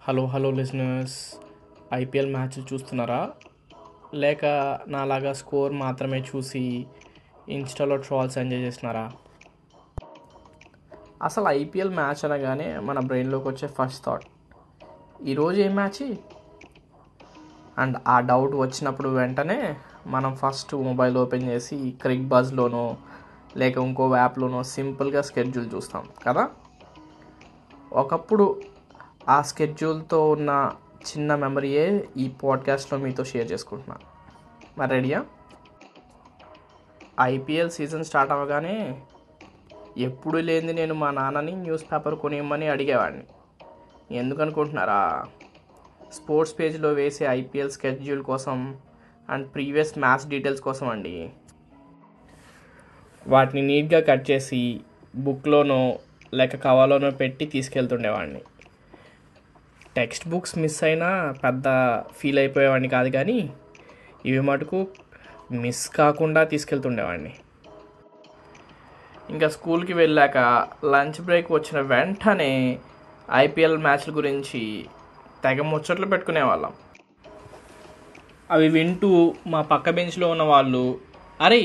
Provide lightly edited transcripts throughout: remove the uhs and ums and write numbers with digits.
Hello listeners. IPL మ్యాచ్లు చూస్తున్నారా? లేక నాలాగా స్కోర్ మాత్రమే చూసి ఇన్స్టాలో ట్రాల్స్ ఎంజాయ్ చేస్తున్నారా? అసలు ఐపీఎల్ మ్యాచ్ అనగానే మన బ్రెయిన్లోకి వచ్చే ఫస్ట్ థాట్, ఈరోజు ఏం మ్యాచ్? అండ్ ఆ డౌట్ వచ్చినప్పుడు వెంటనే మనం ఫస్ట్ మొబైల్ ఓపెన్ చేసి క్రిక్ బజ్లోనో లేక ఇంకో యాప్లోనో సింపుల్గా స్కెడ్యూల్ చూస్తాం కదా. ఒకప్పుడు ఆ స్కెడ్యూల్తో ఉన్న చిన్న మెమరీయే ఈ పాడ్కాస్ట్లో మీతో షేర్ చేసుకుంటున్నాను. మరి రెడీయా? ఐపీఎల్ సీజన్ స్టార్ట్ అవ్వగానే ఎప్పుడు లేనిది నేను మా నాన్నని న్యూస్ పేపర్ కొనియమని అడిగేవాడిని. ఎందుకు అనుకుంటున్నారా? స్పోర్ట్స్ పేజ్లో వేసే ఐపీఎల్ స్కెడ్యూల్ కోసం అండ్ ప్రీవియస్ మ్యాచ్ డీటెయిల్స్ కోసం అండి. వాటిని నీట్గా కట్ చేసి బుక్లోనో లేక కవర్లోనో పెట్టి తీసుకెళ్తుండేవాడిని. టెక్స్ట్ బుక్స్ మిస్ అయినా పెద్ద ఫీల్ అయిపోయేవాడిని కాదు, కానీ ఇవి మటుకు మిస్ కాకుండా తీసుకెళ్తుండేవాడిని. ఇంకా స్కూల్కి వెళ్ళాక లంచ్ బ్రేక్ వచ్చిన వెంటనే ఐపీఎల్ మ్యాచ్ల గురించి తెగ ముచ్చట్లు పెట్టుకునేవాళ్ళం. అవి వింటూ మా పక్క బెంచ్లో ఉన్న వాళ్ళు, అరే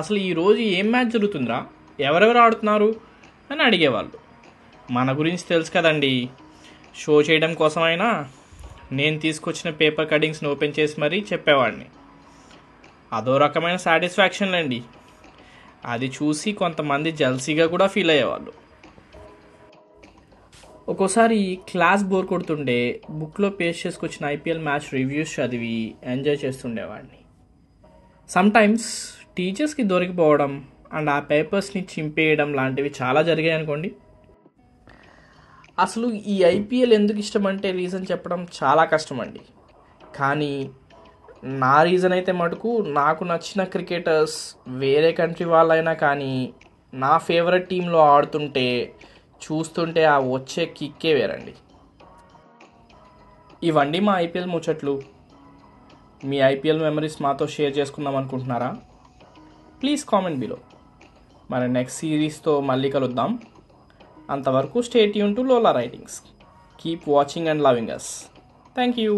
అసలు ఈరోజు ఏం మ్యాచ్ జరుగుతుందిరా, ఎవరెవరు ఆడుతున్నారు అని అడిగేవాళ్ళు. మన గురించి తెలుసు కదండి, షో చేయడం కోసమైనా నేను తీసుకొచ్చిన పేపర్ కటింగ్స్ని ఓపెన్ చేసి మరీ చెప్పేవాడిని. అదో రకమైన సాటిస్ఫాక్షన్ అండి. అది చూసి కొంతమంది జల్సీగా కూడా ఫీల్ అయ్యేవాళ్ళు. ఒక్కోసారి క్లాస్ బోర్ కొడుతుండే బుక్లో పేస్ట్ చేసుకొచ్చిన ఐపీఎల్ మ్యాచ్ రివ్యూస్ చదివి ఎంజాయ్ చేస్తుండేవాడిని. సమ్టైమ్స్ టీచర్స్కి దొరికిపోవడం అండ్ ఆ పేపర్స్ని చింపేయడం లాంటివి చాలా జరిగాయి అనుకోండి. అసలు ఈ ఐపీఎల్ ఎందుకు ఇష్టం అంటే రీజన్ చెప్పడం చాలా కష్టం అండి. కానీ నా రీజన్ అయితే మటుకు నాకు నచ్చిన క్రికెటర్స్ వేరే కంట్రీ వాళ్ళైనా కానీ నా ఫేవరెట్ టీంలో ఆడుతుంటే చూస్తుంటే ఆ వచ్చే కిక్కే వేరండి. ఇవన్నీ మా ఐపీఎల్ ముచ్చట్లు. మీ ఐపీఎల్ మెమరీస్ మాతో షేర్ చేసుకుందాం అనుకుంటున్నారా? Please comment below. మన నెక్స్ట్ సిరీస్తో మళ్ళీ కలుద్దాం. అంతవరకు stay tune to Lola writings. Keep watching and loving us. Thank you.